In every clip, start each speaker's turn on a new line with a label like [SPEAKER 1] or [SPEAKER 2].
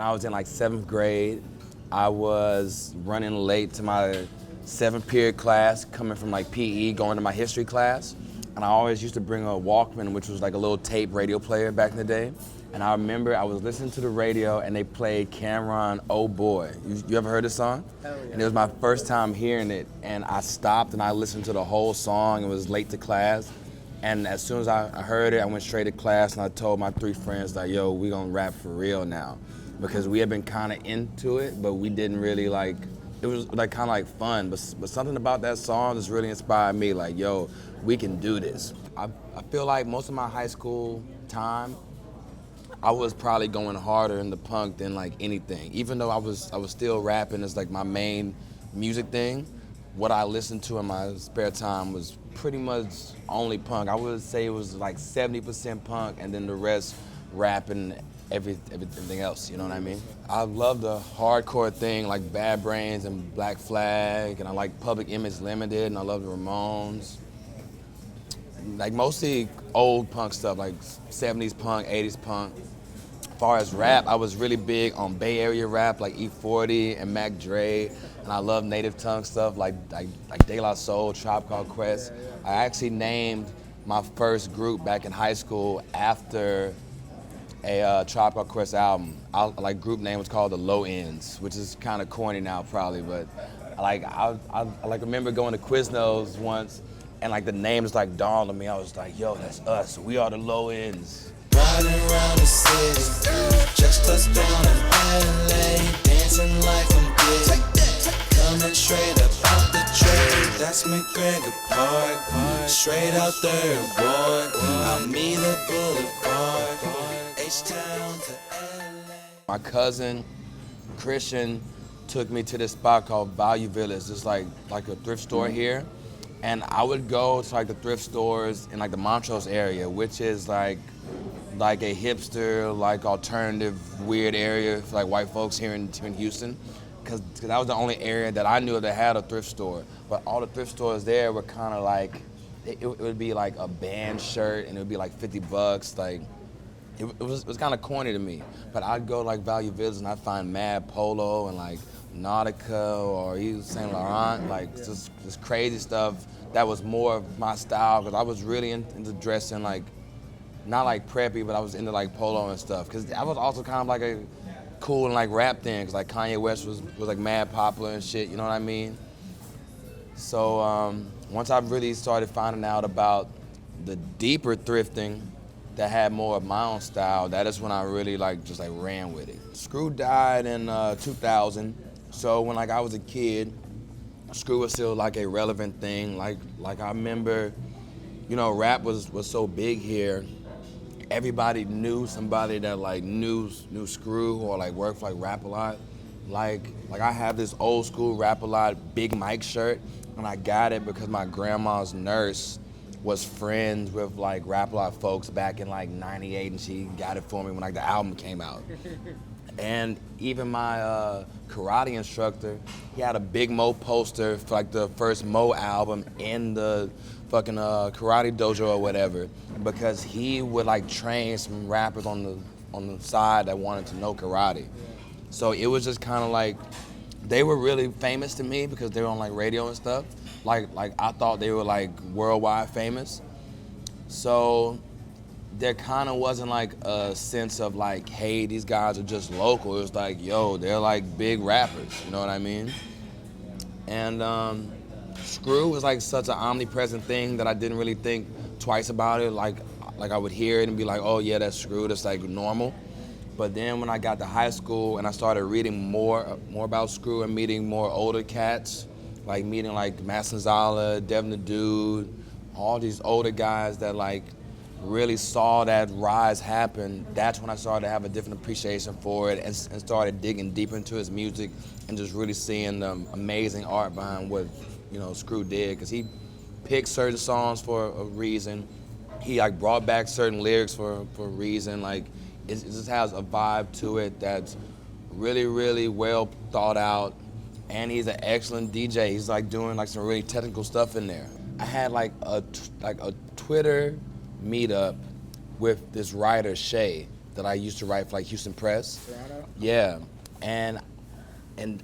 [SPEAKER 1] I was in like 7th grade. I was running late to my 7th period class, coming from like PE, going to my history class. And I always used to bring a Walkman, which was like a little tape radio player back in the day. And I remember I was listening to the radio and they played Cameron, Oh Boy. You ever heard this song?
[SPEAKER 2] Hell yeah.
[SPEAKER 1] And it was my first time hearing it. And I stopped and I listened to the whole song. It was late to class. And as soon as I heard it, I went straight to class and I told my 3 friends, like, yo, we gonna rap for real now. Because we had been kind of into it, but we didn't really like, it was like kind of like fun. But something about that song just really inspired me, like, yo, we can do this. I feel like most of my high school time, I was probably going harder in the punk than like anything. Even though I was still rapping as like my main music thing, what I listened to in my spare time was pretty much only punk. I would say it was like 70% punk and then the rest rap and everything else, you know what I mean? I love the hardcore thing like Bad Brains and Black Flag, and I like Public Image Limited, and I love the Ramones. Like mostly old punk stuff, like 70s punk, 80s punk. As far as rap, I was really big on Bay Area rap, like E40 and Mac Dre, and I love native tongue stuff like De La Soul, Tribe Called Quest. I actually named my first group back in high school after a Tribe Called Quest album. Like group name was called the Low Ends, which is kind of corny now probably, but I remember going to Quiznos once, and like the names like dawned on me. I was like, yo, that's us. We are the Low Ends.
[SPEAKER 3] Riding around the city, just touched down in LA, dancing like I'm getting coming straight up out the trade. That's McGregor Park, straight out Third Ward. I'll meet a boulevard, H-Town to LA.
[SPEAKER 1] My cousin, Christian, took me to this spot called Bayou Village. It's like a thrift store here. And I would go to like the thrift stores in like the Montrose area, which is like a hipster, like alternative, weird area for like white folks here in Houston. Cause that was the only area that I knew that had a thrift store. But all the thrift stores there were kind of like, it would be like a band shirt and it would be like $50. Like, it was kind of corny to me. But I'd go like Value Village and I'd find Mad Polo and like Nautica or Yves Saint Laurent, like just crazy stuff that was more of my style, because I was really into dressing like, not like preppy, but I was into like polo and stuff, because I was also kind of like a cool and like rap thing, because like Kanye West was like mad popular and shit, you know what I mean? So once I really started finding out about the deeper thrifting that had more of my own style, that is when I really just ran with it. Screw died in 2000. So when I was a kid, Screw was still like a relevant thing. Like I remember, rap was so big here. Everybody knew somebody that knew Screw or worked for Rap A Lot. Like I have this old school Rap A Lot Big Mike shirt, and I got it because my grandma's nurse was friends with Rap A Lot folks back in '98, and she got it for me when the album came out. And even my karate instructor, he had a Big Mo poster for the first Mo album in the fucking karate dojo or whatever, because he would train some rappers on the side that wanted to know karate. So it was just kind of they were really famous to me because they were on radio and stuff. I thought they were worldwide famous. So there kind of wasn't a sense of hey, these guys are just local. It was yo, they're big rappers, you know what I mean? And Screw was such an omnipresent thing that I didn't really think twice about it. I would hear it and be oh yeah, that's Screw, that's normal. But then when I got to high school and I started reading more about Screw and meeting more older cats, meeting Massanzala, Devin the Dude, all these older guys that really saw that rise happen, that's when I started to have a different appreciation for it and started digging deep into his music and just really seeing the amazing art behind what Screw did, because he picked certain songs for a reason. He brought back certain lyrics for a reason. It just has a vibe to it that's really, really well thought out, and he's an excellent DJ. He's doing some really technical stuff in there. I had a Twitter meetup with this writer, Shay, that I used to write for like Houston Press.
[SPEAKER 2] Toronto?
[SPEAKER 1] Yeah, and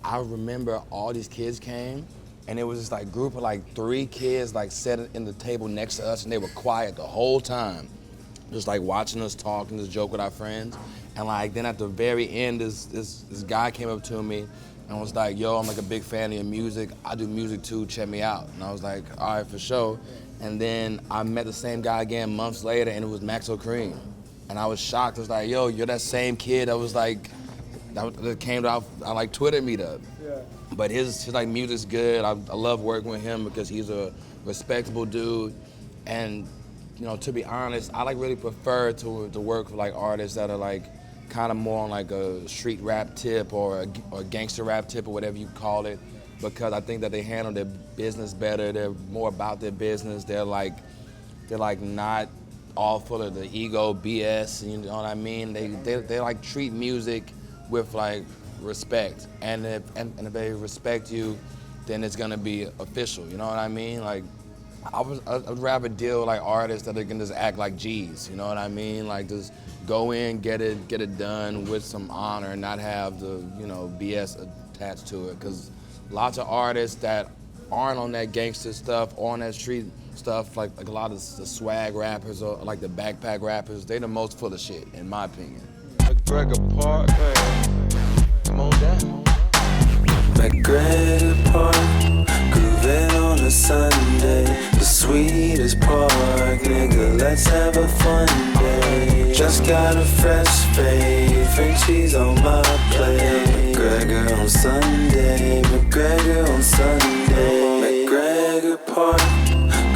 [SPEAKER 1] I remember all these kids came, and it was this like group of like 3 kids like sat in the table next to us, and they were quiet the whole time, just like watching us talk and just joke with our friends. And like then at the very end, this guy came up to me and was like, "Yo, I'm like a big fan of your music. I do music too. Check me out." And I was like, "All right, for sure." And then I met the same guy again months later, and it was Maxo Cream. And I was shocked. I was like, "Yo, you're that same kid that was like that came to our like Twitter meetup."
[SPEAKER 2] Yeah.
[SPEAKER 1] But his like music's good. I love working with him because he's a respectable dude. And you know, to be honest, I like really prefer to work with like artists that are like kind of more on like a street rap tip or a gangster rap tip or whatever you call it, because I think that they handle their business better. They're more about their business. They're like not all full of the ego BS. You know what I mean? They like treat music with like respect, and if they respect you, then it's gonna be official. You know what I mean? Like I'd rather deal with like artists that can just act like G's. You know what I mean? Like just go in, get it done with some honor, and not have the BS attached to it. Because lots of artists that aren't on that gangster stuff or on that street stuff, like a lot of the swag rappers or like the backpack rappers, they the most full of shit, in my opinion. McGregor Park, come on down.
[SPEAKER 3] McGregor Park, grooving on a Sunday, the sweetest park, nigga, let's have a fun day. Just got a fresh fade, Frenchies on my plate. McGregor on Sunday, McGregor on Sunday. McGregor Park,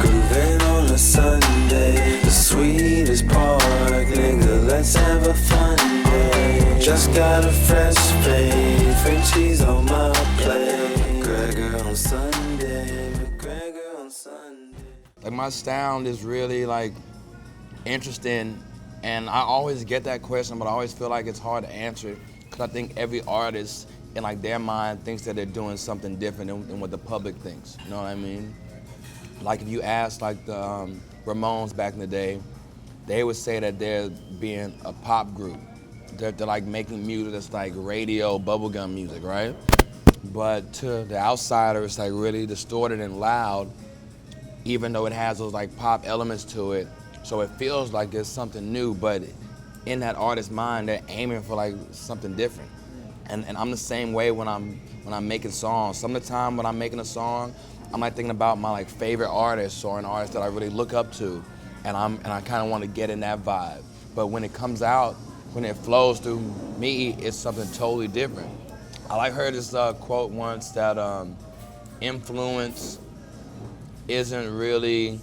[SPEAKER 3] grooving on a Sunday, the sweetest park, nigga, let's have a fun day. Just got a fresh fade, Frenchies on my plate. McGregor on Sunday, McGregor on Sunday.
[SPEAKER 1] Like my sound is really like interesting, and I always get that question, but I always feel like it's hard to answer because I think every artist in like their mind thinks that they're doing something different than what the public thinks. You know what I mean? Like if you ask like the Ramones back in the day, they would say that they're being a pop group. They're like making music that's like radio, bubblegum music, right? But to the outsider, it's like really distorted and loud, even though it has those like pop elements to it. So it feels like it's something new, but in that artist's mind, they're aiming for like something different. And I'm the same way when I'm making songs. Some of the time when I'm making a song, I'm like thinking about my like favorite artist or an artist that I really look up to, and I kind of want to get in that vibe. But when it comes out, when it flows through me, it's something totally different. I like heard this quote once that influence isn't really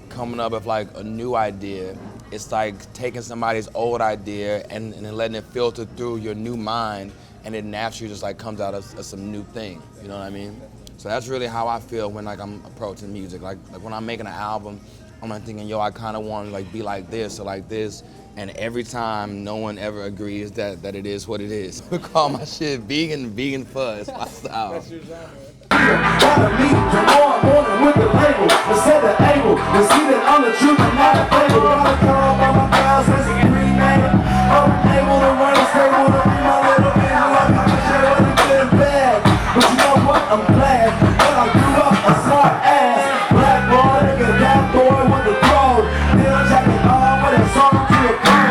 [SPEAKER 1] coming up with like a new idea. It's like taking somebody's old idea and then letting it filter through your new mind, and it naturally just like comes out as some new thing. You know what I mean? So that's really how I feel when like I'm approaching music. Like when I'm making an album, I'm like thinking, yo, I kind of want to like be like this or like this. And every time, no one ever agrees that it is what it is. We call my shit vegan fuzz, my style.
[SPEAKER 2] That's your genre.
[SPEAKER 4] Gotta meet tomorrow morning with the label. Let's set the angle. You see that I'm the truth and not a fable. Gotta call by my guys, that's a green man. I'm able to run a stable to be my little man. I love you, share what is good and bad. But you know what? I'm glad that I grew up a smart ass. Black boy, nigga, that boy with the throne. Then I'm checking on with a song to a phone.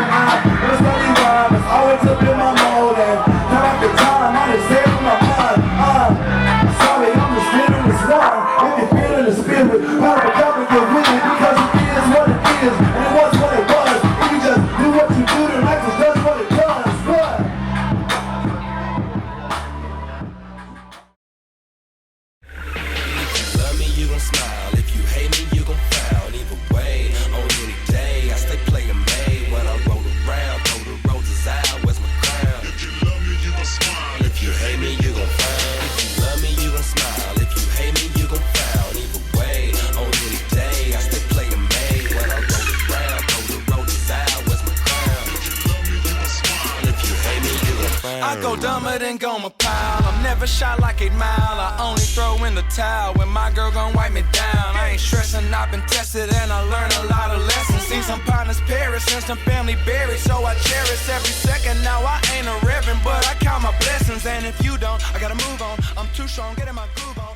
[SPEAKER 4] It was steady rhyme, it's always up in my mode. And time after time, I just say from my mind. Sorry, I'm just feeling this one. If you're feeling the spirit, power up and get with it, because it is what it is, and it was what it was. If you just do what you do, then life just does what it does. What?
[SPEAKER 3] If you love me, you gon' smile. If you hate me, you gon' frown. Either way, on any day, I stay playing May. When I roll around, throw the roses out, where's my crown? If you love me, you gon' smile. If you hate me, you gon' frown. If you love me, you gon' smile. If you hate me, you gon' frown. Either way, on any day, I stay playing May. When I roll around, throw the roses out, where's my crown? If you love me, you gon' smile. If you hate me, you gon' frown. I go dumber than Gomer Pyle. I'm never never shot like 8 Mile. I only throw in the towel when my girl gon' wipe me down. I ain't stressing, I've been tested and I learned a lot of lessons. Seen some partners perish and some family buried, so I cherish every second. Now I ain't a reverend, but I count my blessings. And if you don't, I gotta move on. I'm too strong, getting my groove on.